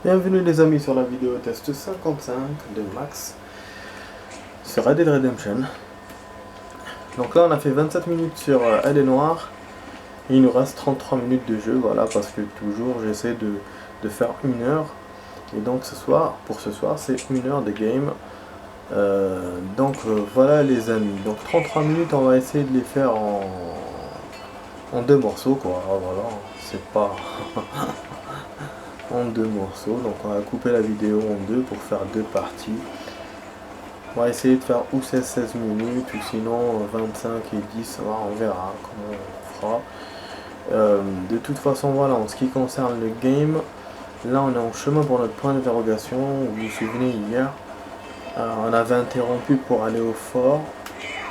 Bienvenue les amis sur la vidéo test 55 de Max sur Red Dead Redemption. Donc là on a fait 27 minutes sur Elle est Noire et il nous reste 33 minutes de jeu, voilà, parce que toujours j'essaie de faire 1 heure. Et donc pour ce soir c'est 1 heure de game. Voilà les amis, donc 33 minutes on va essayer de les faire en 2 morceaux quoi, voilà, c'est pas... en 2 morceaux, donc on va couper la vidéo en 2 pour faire 2 parties. On va essayer de faire ou 16 minutes ou sinon 25 et 10, on verra comment on fera. De toute façon voilà, en ce qui concerne le game, là on est en chemin pour notre point d'interrogation. Vous vous souvenez hier, on avait interrompu pour aller au fort,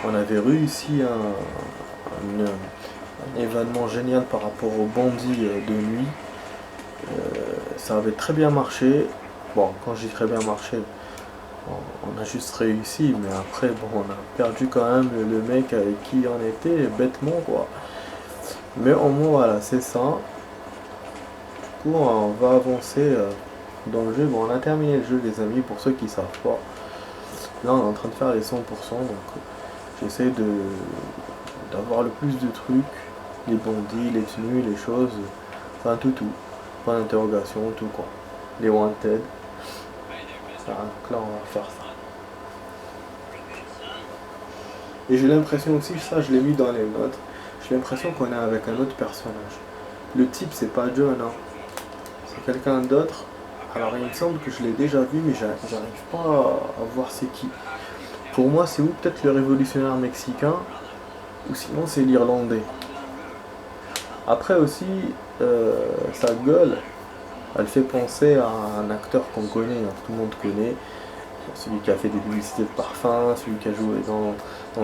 on avait réussi un événement génial par rapport aux bandits de nuit. Ça avait très bien marché. Bon, quand je dis très bien marché, on a juste réussi, mais après, bon, on a perdu quand même le mec avec qui on était, bêtement, quoi. Mais au moins, voilà, c'est ça. Du coup, on va avancer dans le jeu. Bon, on a terminé le jeu, les amis, pour ceux qui savent pas. Là, on est en train de faire les 100%, donc j'essaie d'avoir le plus de trucs, les bandits, les tenues, les choses, enfin tout. Point d'interrogation, tout quoi. Les wanted. Donc là on va faire ça. Et j'ai l'impression aussi, ça je l'ai mis dans les notes, j'ai l'impression qu'on est avec un autre personnage. Le type c'est pas John, hein. C'est quelqu'un d'autre. Alors il me semble que je l'ai déjà vu, mais j'arrive pas à voir c'est qui. Pour moi c'est ou peut-être le révolutionnaire mexicain, ou sinon c'est l'Irlandais. Après aussi, sa gueule, elle fait penser à un acteur qu'on connaît, hein, tout le monde connaît. Celui qui a fait des publicités de parfum, celui qui a joué dans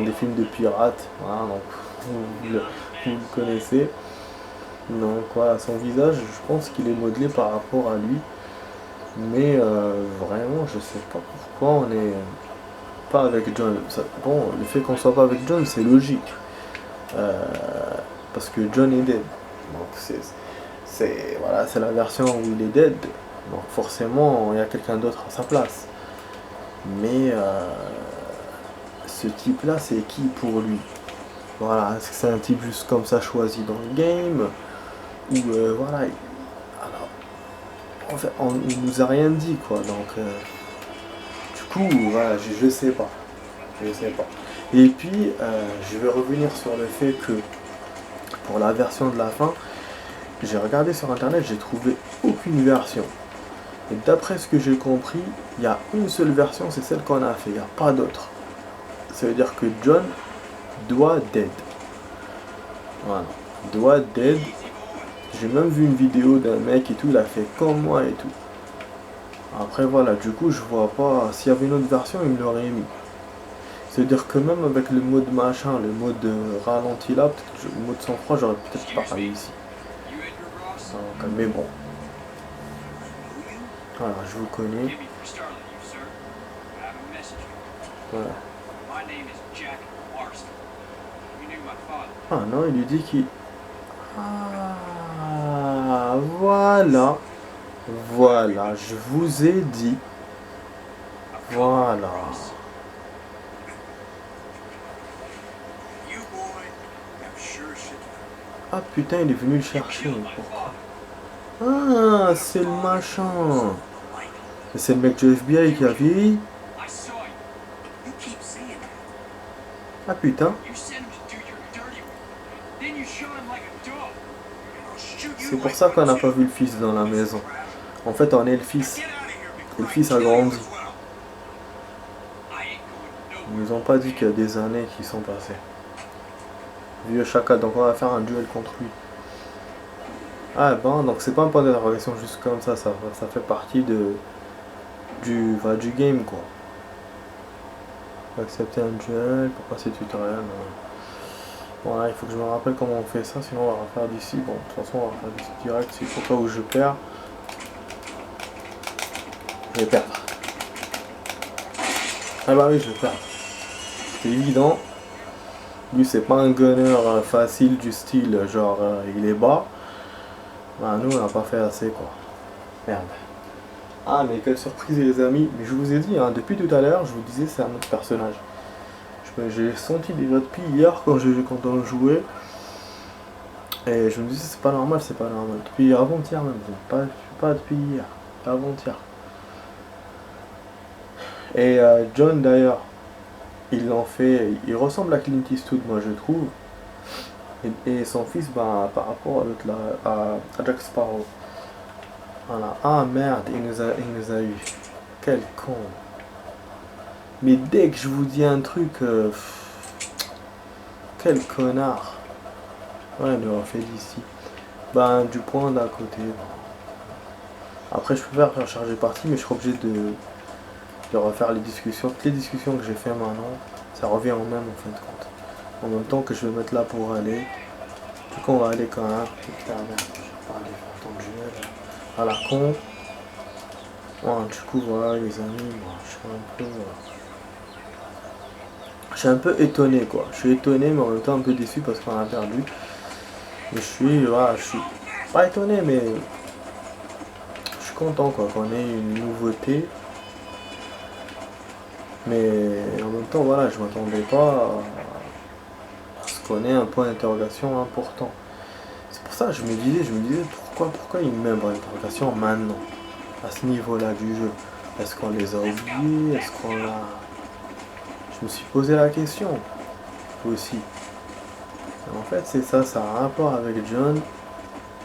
des films de pirates, voilà, donc vous le connaissez. Donc voilà, son visage, je pense qu'il est modelé par rapport à lui. Mais vraiment, je sais pas pourquoi on est pas avec John. Bon, le fait qu'on soit pas avec John, c'est logique. Parce que John est dead. Donc voilà, c'est la version où il est dead. Donc forcément, il y a quelqu'un d'autre à sa place. Mais ce type là c'est qui pour lui? Voilà, est-ce que c'est un type juste comme ça choisi dans le game? Ou voilà, alors en fait il nous a rien dit quoi, donc du coup voilà, je sais pas. Et puis je vais revenir sur le fait que pour la version de la fin, j'ai regardé sur internet, j'ai trouvé aucune version. Et d'après ce que j'ai compris, il y a une seule version, c'est celle qu'on a fait, il n'y a pas d'autre. Ça veut dire que John doit dead. Voilà, doit dead. J'ai même vu une vidéo d'un mec et tout, il a fait comme moi et tout. Après voilà, du coup je vois pas, s'il y avait une autre version, il me l'aurait mis. Ça veut dire que même avec le mode machin, le mode ralenti là, le mode sans froid, j'aurais peut-être pas réussi. Donc, mais bon. Voilà, je vous connais. Voilà. Ah non, il lui dit qu'il... Ah, voilà. Voilà, je vous ai dit. Voilà. Ah putain, il est venu le chercher. Pourquoi? Ah, c'est le machin. C'est le mec du FBI qui a vieilli. Ah putain. C'est pour ça qu'on n'a pas vu le fils dans la maison. En fait, on est le fils. Et le fils a grandi. Ils nous ont pas dit qu'il y a des années qui sont passées. Vieux chacal, donc on va faire un duel contre lui. Ah ben, donc c'est pas un point d'interrogation juste comme ça fait partie du game quoi. Accepter un duel pour passer tutoriel. Bon là, il faut que je me rappelle comment on fait ça, sinon on va refaire d'ici. Bon, de toute façon on va faire d'ici direct, s'il faut pas où je perds. Je vais perdre. Ah bah oui, je vais perdre. C'est évident. Lui c'est pas un gunner facile du style genre il est bas. Bah nous on n'a pas fait assez quoi. Merde. Ah, mais quelle surprise les amis. Mais je vous ai dit, hein, depuis tout à l'heure, je vous disais c'est un autre personnage. J'ai senti déjà depuis hier quand on jouait. Et je me disais c'est pas normal, c'est pas normal. Depuis avant-hier même, pas depuis hier, avant-hier. Et John d'ailleurs, il ressemble à Clint Eastwood moi je trouve. Et son fils, ben, par rapport à l'autre là, à Jack Sparrow. Voilà. Ah merde, il nous a eu. Quel con. Mais dès que je vous dis un truc, quel connard. Ouais, il nous refait d'ici. Ben, du point d'à côté. Après, je peux faire charger partie, mais je serai obligé de refaire les discussions. Toutes les discussions que j'ai fait maintenant, ça revient au même en fin de compte. En même temps que je vais mettre là pour aller. Du coup, on va aller quand même. Putain, merde, je vais pas aller faire ton jeu là. À la con. Ouais, du coup, voilà, les amis, moi, je suis un peu étonné, quoi. Je suis étonné, mais en même temps un peu déçu parce qu'on a perdu. Mais je suis pas étonné, mais je suis content, quoi, qu'on ait une nouveauté. Mais en même temps, voilà, je m'attendais pas à ce qu'on ait un point d'interrogation important. C'est pour ça que je me disais, pourquoi il met un point d'interrogation maintenant, à ce niveau-là du jeu. Est-ce qu'on les a oubliés? Est-ce qu'on a... Je me suis posé la question aussi. En fait, c'est ça, ça a un rapport avec John.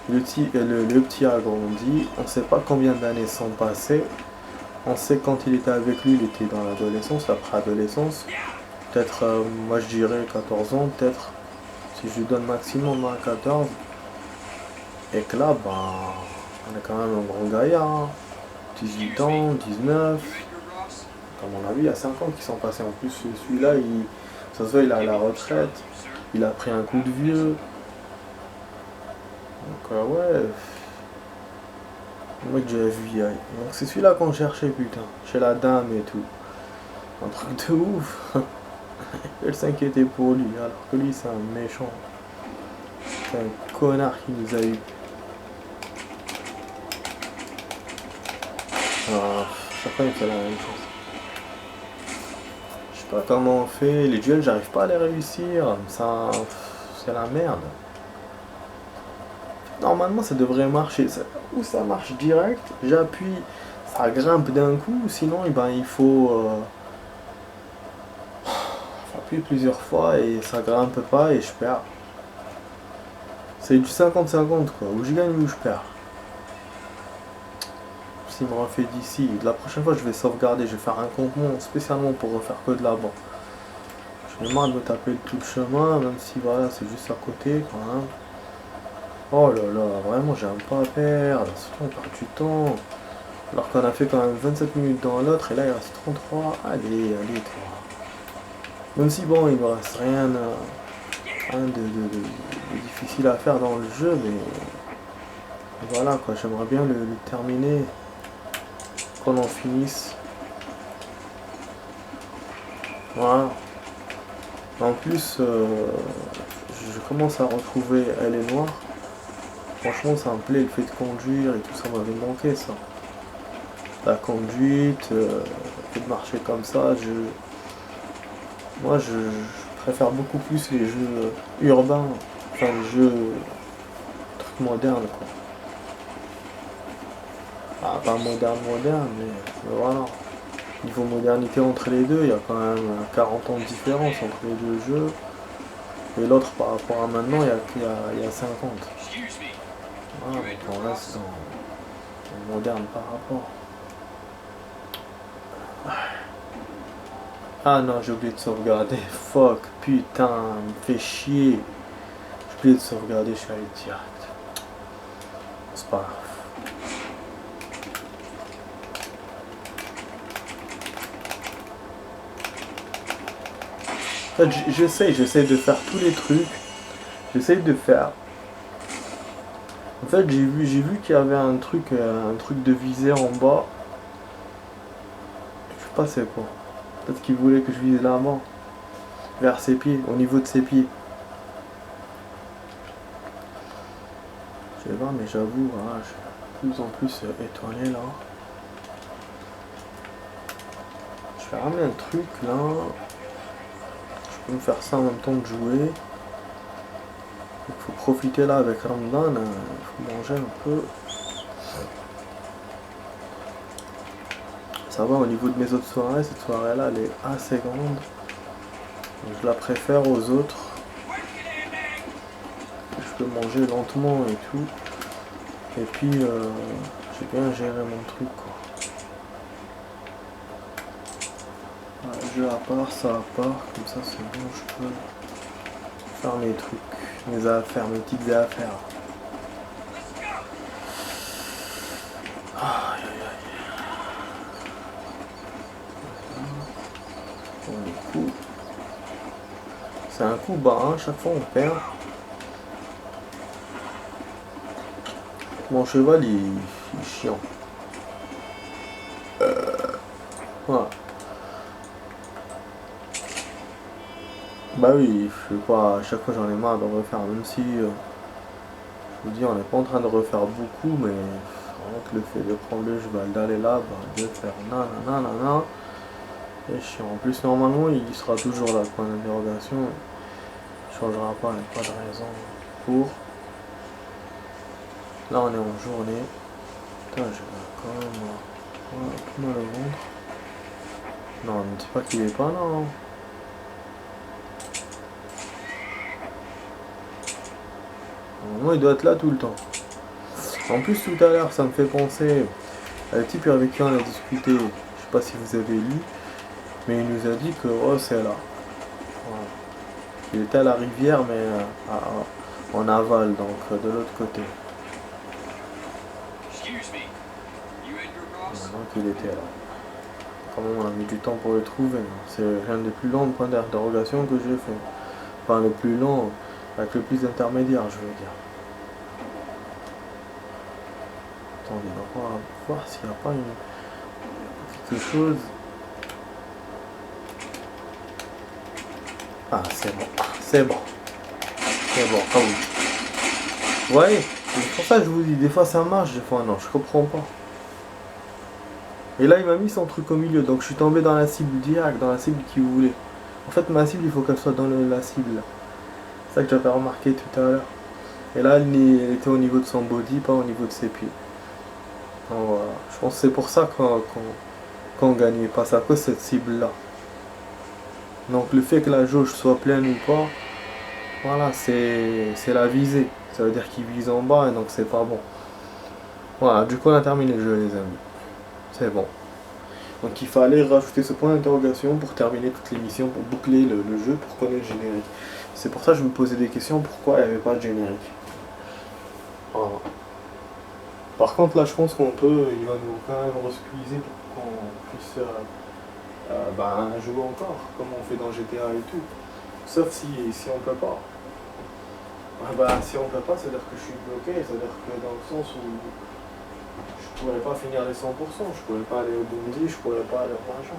Le petit a grandi. On ne sait pas combien d'années sont passées. On sait quand il était avec lui, il était dans l'adolescence, la préadolescence. Peut-être, moi je dirais 14 ans, peut-être. Si je lui donne maximum à 14. Et que là, ben, on est quand même un grand gaillard. Hein. 18 ans, 19. À mon avis, il y a 5 ans qui sont passés. En plus, celui-là, ça se voit, il est à la retraite. Il a pris un coup de vieux. Donc, ouais. Le mec de FBI. Donc, c'est celui-là qu'on cherchait, putain. Chez la dame et tout. Un truc de ouf. Elle s'inquiétait pour lui, alors que lui, c'est un méchant. C'est un connard qui nous a eu. Chaque fois, il me fait la même chose. Je sais pas comment on fait. Les duels, j'arrive pas à les réussir. Ça, c'est la merde. Normalement, ça devrait marcher. Ou ça marche direct, j'appuie, ça grimpe d'un coup. Sinon, eh ben, il faut appuyer plusieurs fois et ça grimpe pas et je perds. C'est du 50-50 quoi. Ou je gagne ou je perds. S'il me refait d'ici, la prochaine fois je vais sauvegarder, je vais faire un compte spécialement pour refaire que de là-bas. Je vais marre de me taper tout le chemin, même si voilà, c'est juste à côté quand même. Oh là là, vraiment j'aime pas perdre, surtout on perd du temps. Alors qu'on a fait quand même 27 minutes dans l'autre et là il reste 33. Allez, toi. Même si bon, il me reste rien de difficile à faire dans le jeu, mais voilà quoi, j'aimerais bien le terminer. Qu'on en finisse. Voilà. En plus, je commence à retrouver Elle est noire. Franchement, ça me plaît le fait de conduire et tout, ça m'avait manqué ça. La conduite, le fait de marcher comme ça, moi je préfère beaucoup plus les jeux urbains, enfin les jeux trucs modernes quoi. Ah, pas moderne, mais voilà. Niveau modernité entre les deux, il y a quand même 40 ans de différence entre les deux jeux. Et l'autre par rapport à maintenant, il y a 50. Ah, donc on reste dans moderne par rapport. Ah non, j'ai oublié de sauvegarder. Fuck, putain, me fait chier. J'ai oublié de sauvegarder, je suis allé direct. C'est pas grave. En fait, j'essaie de faire tous les trucs. J'essaie de faire. En fait, j'ai vu qu'il y avait un truc de visée en bas. Je sais pas c'est quoi. Peut-être qu'il voulait que je vise là-bas. Vers ses pieds, au niveau de ses pieds. Je vais voir, mais j'avoue, voilà, je suis de plus en plus étonné là. J'ai ramené un truc là. Je peux me faire ça en même temps que jouer. Il faut profiter là avec Ramadan, il faut manger un peu. Ça va au niveau de mes autres soirées, cette soirée là elle est assez grande. Je la préfère aux autres. Je peux manger lentement et tout. Et puis j'ai bien géré mon truc quoi. Voilà, jeu à part, ça à part, comme ça c'est bon, je peux faire mes trucs, mes affaires, mes petites affaires. Aïe aïe aïe. Bon, du coup, c'est un coup bas, hein, chaque fois on perd. Mon cheval il est chiant. Voilà. Bah oui, je sais pas, à chaque fois j'en ai marre de refaire, même si je vous dis on n'est pas en train de refaire beaucoup, mais vraiment que le fait de prendre le cheval, d'aller là, bah, de faire nanana, c'est chiant. En plus normalement il sera toujours là, le point d'interrogation, il changera pas, il n'y a pas de raison pour. Là on est en journée. Putain, j'ai quand même un peu mal au ventre. Non, ne dis pas qu'il est pas là. Hein. Normalement, il doit être là tout le temps. En plus, tout à l'heure, ça me fait penser à le type avec qui on a discuté. Je sais pas si vous avez lu, mais il nous a dit que oh, c'est là. Voilà. Il était à la rivière, mais en aval, donc de l'autre côté. Donc il était là. Quand même, on a mis du temps pour le trouver. C'est l'un des plus longs points d'interrogation que j'ai fait. Enfin, le plus long, avec le plus d'intermédiaires, je veux dire. Attendez, on va voir s'il n'y a pas quelque chose. Ah, c'est bon. C'est bon. C'est bon, ah oui. Vous voyez, c'est pour ça que je vous dis, des fois ça marche, des fois non, je comprends pas. Et là, il m'a mis son truc au milieu, donc je suis tombé dans la cible direct, dans la cible qu'il voulait. En fait, ma cible, il faut qu'elle soit dans la cible. Là. C'est ça que j'avais remarqué tout à l'heure. Et là, elle était au niveau de son body, pas au niveau de ses pieds. Donc, voilà. Je pense que c'est pour ça qu'on gagnait pas, c'est à cause de cette cible-là. Donc le fait que la jauge soit pleine ou pas, voilà, c'est la visée. Ça veut dire qu'il vise en bas et donc c'est pas bon. Voilà, du coup on a terminé le jeu les amis. C'est bon. Donc il fallait rajouter ce point d'interrogation pour terminer toute l'émission, pour boucler le jeu, pour connaître le générique. C'est pour ça que je me posais des questions, pourquoi il n'y avait pas de générique. Voilà. Par contre là je pense qu'on peut, il va nous quand même resqueezer pour qu'on puisse jouer encore, comme on fait dans GTA et tout. Sauf si on peut pas. Si on peut pas, c'est-à-dire que je suis bloqué, c'est-à-dire que dans le sens où je pourrais pas finir les 100%, je pourrais pas aller au Bundy, je pourrais pas aller au machin.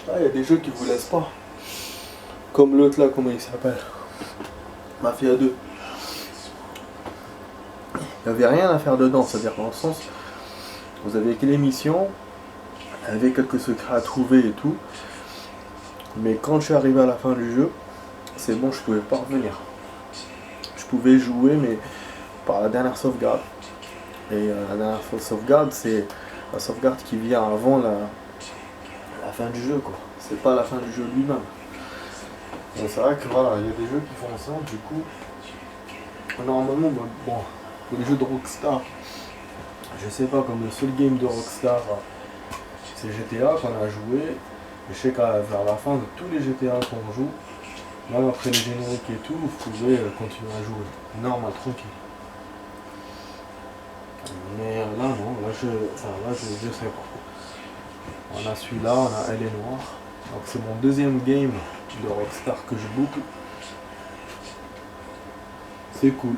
Ah, il y a des jeux qui vous laissent pas. Comme l'autre là, comment il s'appelle? Mafia 2. Il n'y avait rien à faire dedans, c'est-à-dire dans le sens, vous avez que l'émission, il y avait quelques secrets à trouver et tout, mais quand je suis arrivé à la fin du jeu, c'est bon, je pouvais pas revenir. Je pouvais jouer, mais par la dernière sauvegarde. Et la dernière sauvegarde, c'est la sauvegarde qui vient avant la fin du jeu, quoi. C'est pas la fin du jeu lui-même. Et c'est vrai que voilà, il y a des jeux qui font ça, du coup, normalement, bon, pour les jeux de Rockstar, je sais pas, comme le seul game de Rockstar, c'est GTA qu'on a joué. Et je sais qu'à vers la fin de tous les GTA qu'on joue, même après les génériques et tout, vous pouvez continuer à jouer. Normal, tranquille. Mais là non, là je sais pas. On a celui-là, on a Elle est noire. Donc c'est mon deuxième game de Rockstar que je boucle. C'est cool.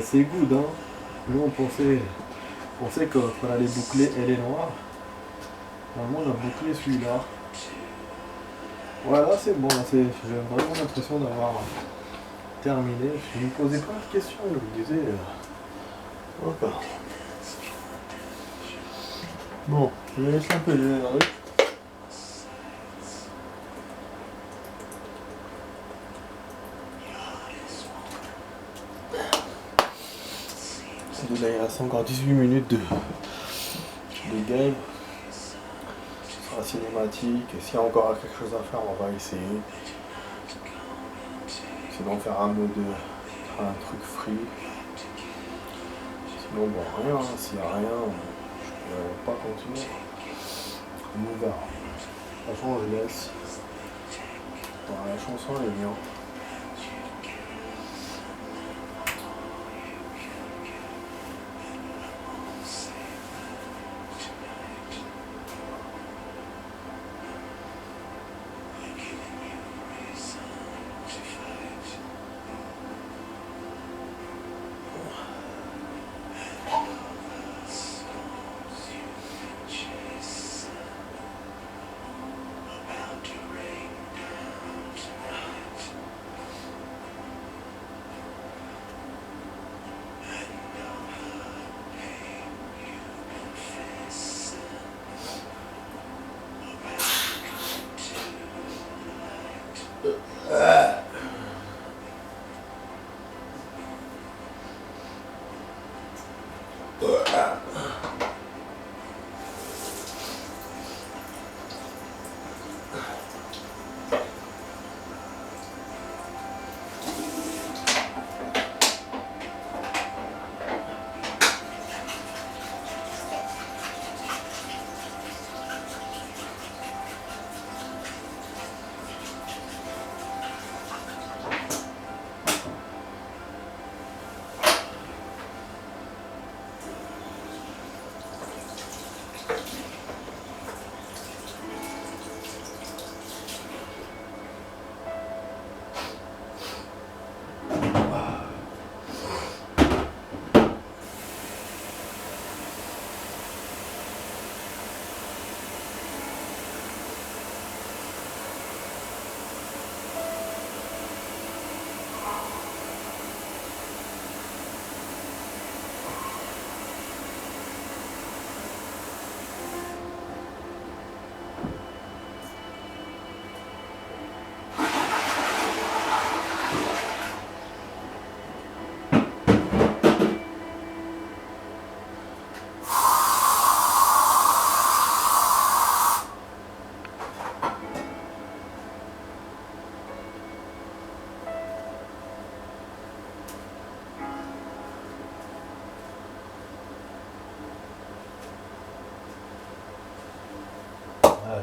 C'est good, hein. Nous on pensait qu'on allait boucler Elle est noire. Normalement on a bouclé celui-là. Voilà, c'est bon, j'ai vraiment l'impression d'avoir terminé. Je me posais plein de questions, je me disais. Voilà. Bon, je vais laisser un peu les rues. Là, il reste encore 18 minutes de game. Ce sera cinématique. Et s'il y a encore quelque chose à faire, on va essayer. Sinon, faire un truc free. Sinon, bon, rien. S'il n'y a rien, je ne peux pas continuer. On verra. De toute façon, je laisse. Bon, la chanson elle est bien.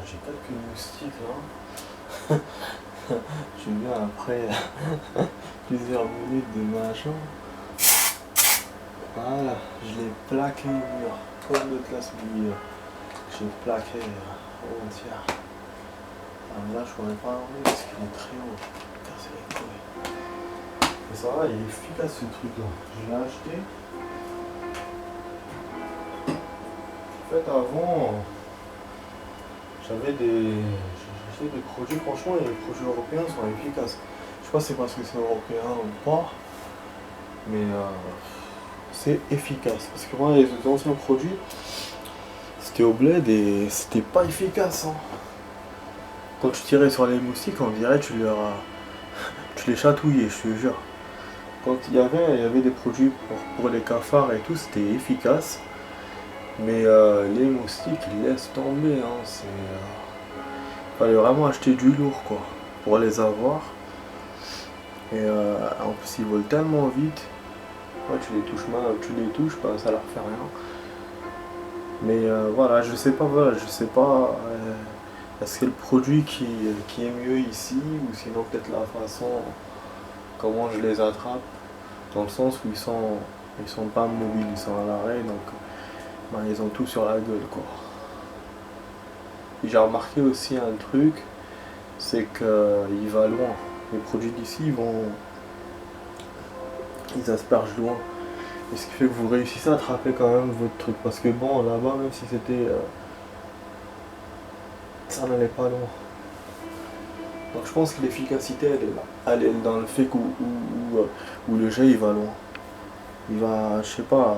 J'ai quelques moustiques là. Je viens après plusieurs minutes de machin. Voilà, je l'ai plaqué au mur, comme le classe billard. J'ai plaqué entière. Là je pourrais pas enlever parce qu'il est très haut. Casser les couilles. Et ça va, il est efficace ce truc là. Je l'ai acheté. En fait avant. J'avais des produits, franchement, les produits européens sont efficaces. Je sais pas si c'est parce que c'est européen ou pas, mais c'est efficace. Parce que moi, les anciens produits, c'était au bled et c'était pas efficace. Hein. Quand tu tirais sur les moustiques, on dirait que tu les chatouillais, je te jure. Quand il y avait des produits pour les cafards et tout, c'était efficace. Mais les moustiques, ils laissent tomber. Hein, fallait vraiment acheter du lourd quoi, pour les avoir. Et en plus, ils volent tellement vite. Ouais, tu les touches, bah, ça leur fait rien. Mais voilà, je sais pas, est-ce que le produit qui est mieux ici, ou sinon peut-être la façon comment je les attrape, dans le sens où ils sont pas mobiles, ils sont à l'arrêt, donc ben, ils ont tout sur la gueule quoi. Et j'ai remarqué aussi un truc, c'est qu'il va loin. Les produits d'ici ils aspergent loin. Et ce qui fait que vous réussissez à attraper quand même votre truc. Parce que bon, là-bas, même si c'était... ça n'allait pas loin. Donc je pense que l'efficacité elle est là. Elle est dans le fait où le jet il va loin. Il va, je sais pas,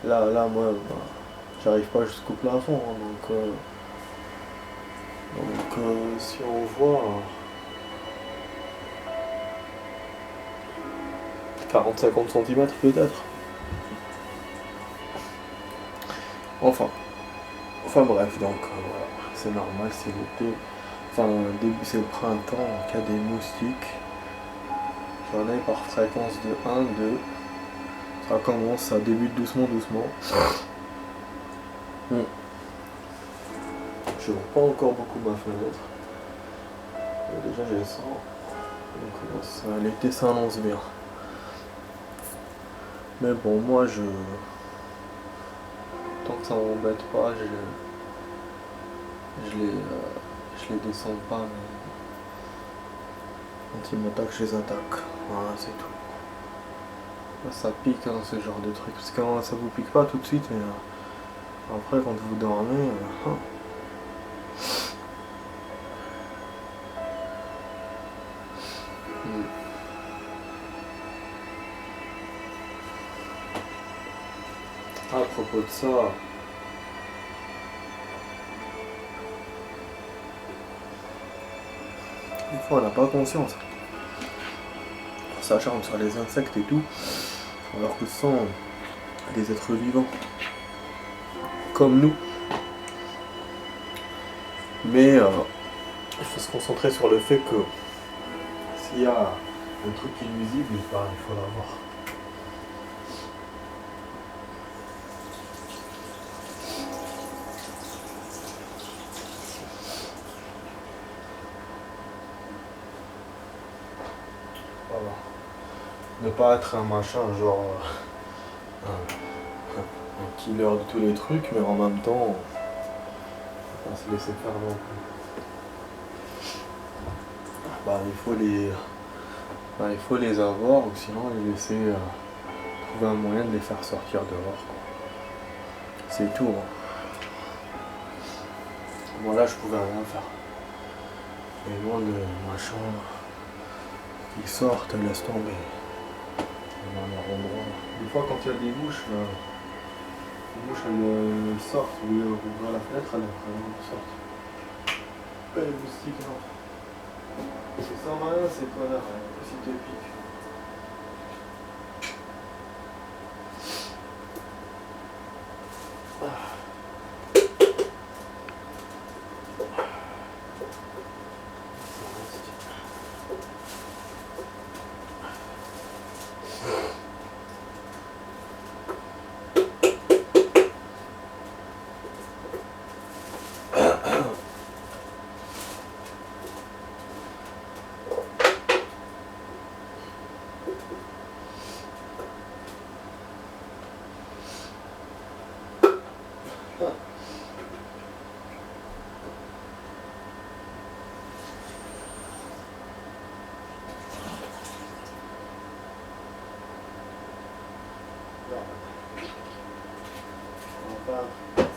là moi, bah, j'arrive pas jusqu'au plafond, hein, si on voit 40-50 cm peut-être. Enfin bref, donc voilà, c'est normal, c'est l'été. Enfin, début c'est le printemps, donc il y a des moustiques. J'en ai par fréquence de 1, 2. Ça commence, ça débute doucement. Je vois pas encore beaucoup ma fenêtre. Déjà j'ai le sang. Donc l'été s'annonce bien. Mais bon, moi tant que ça m'embête pas, je les descends pas, mais quand ils m'attaquent, je les attaque. Voilà, c'est tout. Ça pique hein, ce genre de truc. Parce que ça vous pique pas tout de suite, mais après quand vous dormez. À propos de ça, des fois on n'a pas conscience. On s'acharne sur les insectes et tout, alors que ce sont des êtres vivants, comme nous. Mais il faut se concentrer sur le fait que s'il y a un truc qui est nuisible, il faut l'avoir. Voilà. Ne pas être un machin, genre un killer de tous les trucs, mais en même temps, pas se laisser faire non plus. Il faut les avoir, ou sinon les laisser trouver un moyen de les faire sortir dehors. C'est tout. Hein. Bon là je pouvais rien faire. Et loin de machin qui sortent, laisse tomber. Dans leur endroit. Des fois quand il y a des mouches, les mouches elles sortent, au lieu d'ouvrir la fenêtre, elles sortent. Pas les moustiques non. C'est sans rien, c'est pas là, si te pique.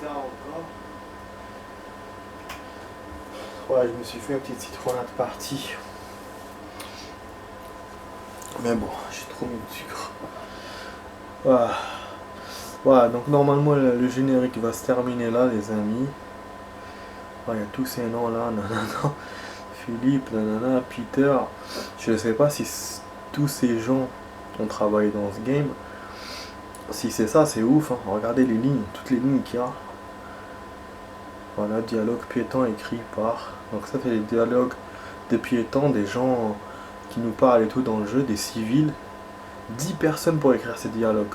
Ça encore. Ouais, je me suis fait une petite citronnade partie. Mais bon, j'ai trop mis de sucre. Voilà, donc normalement le générique va se terminer là, les amis. Il y a tous ces noms là, nanana. Philippe, nanana, Peter. Je ne sais pas si tous ces gens ont travaillé dans ce game. Si c'est ça, c'est ouf. Hein. Regardez les lignes, toutes les lignes qu'il y a. Voilà, dialogue piéton écrit par. Donc ça, c'est les dialogues des piétons, des gens qui nous parlent et tout dans le jeu, des civils. 10 personnes pour écrire ces dialogues.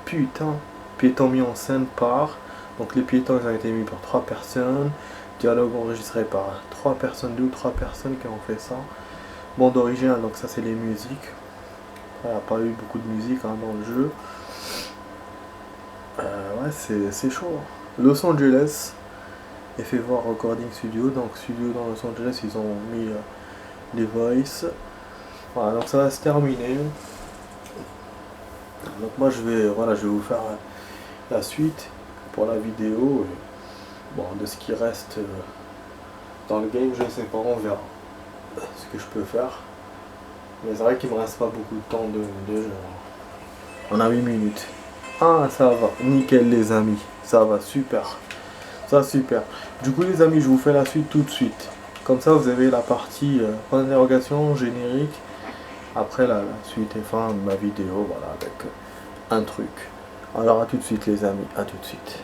Putain, piétons mis en scène par. Donc les piétons, ils ont été mis par 3 personnes. Dialogue enregistré par 3 personnes, 2 ou 3 personnes qui ont fait ça. Bande originale, donc ça c'est les musiques. Il n'y a pas eu beaucoup de musique hein, dans le jeu. Ouais, c'est chaud. Los Angeles, et fait voir Recording Studio. Donc studio dans Los Angeles, ils ont mis les voices. Voilà, donc ça va se terminer. Donc moi je vais vous faire la suite pour la vidéo. Bon, de ce qui reste dans le game, je sais pas, on verra ce que je peux faire. Mais c'est vrai qu'il me reste pas beaucoup de temps de jeu. On a 8 minutes. Ah, ça va, nickel les amis, ça va, super. Ça, super. Du coup les amis, je vous fais la suite tout de suite. Comme ça, vous avez la partie point d'interrogation, générique. Après la suite et fin de ma vidéo, voilà, avec un truc. Alors à tout de suite les amis, à tout de suite.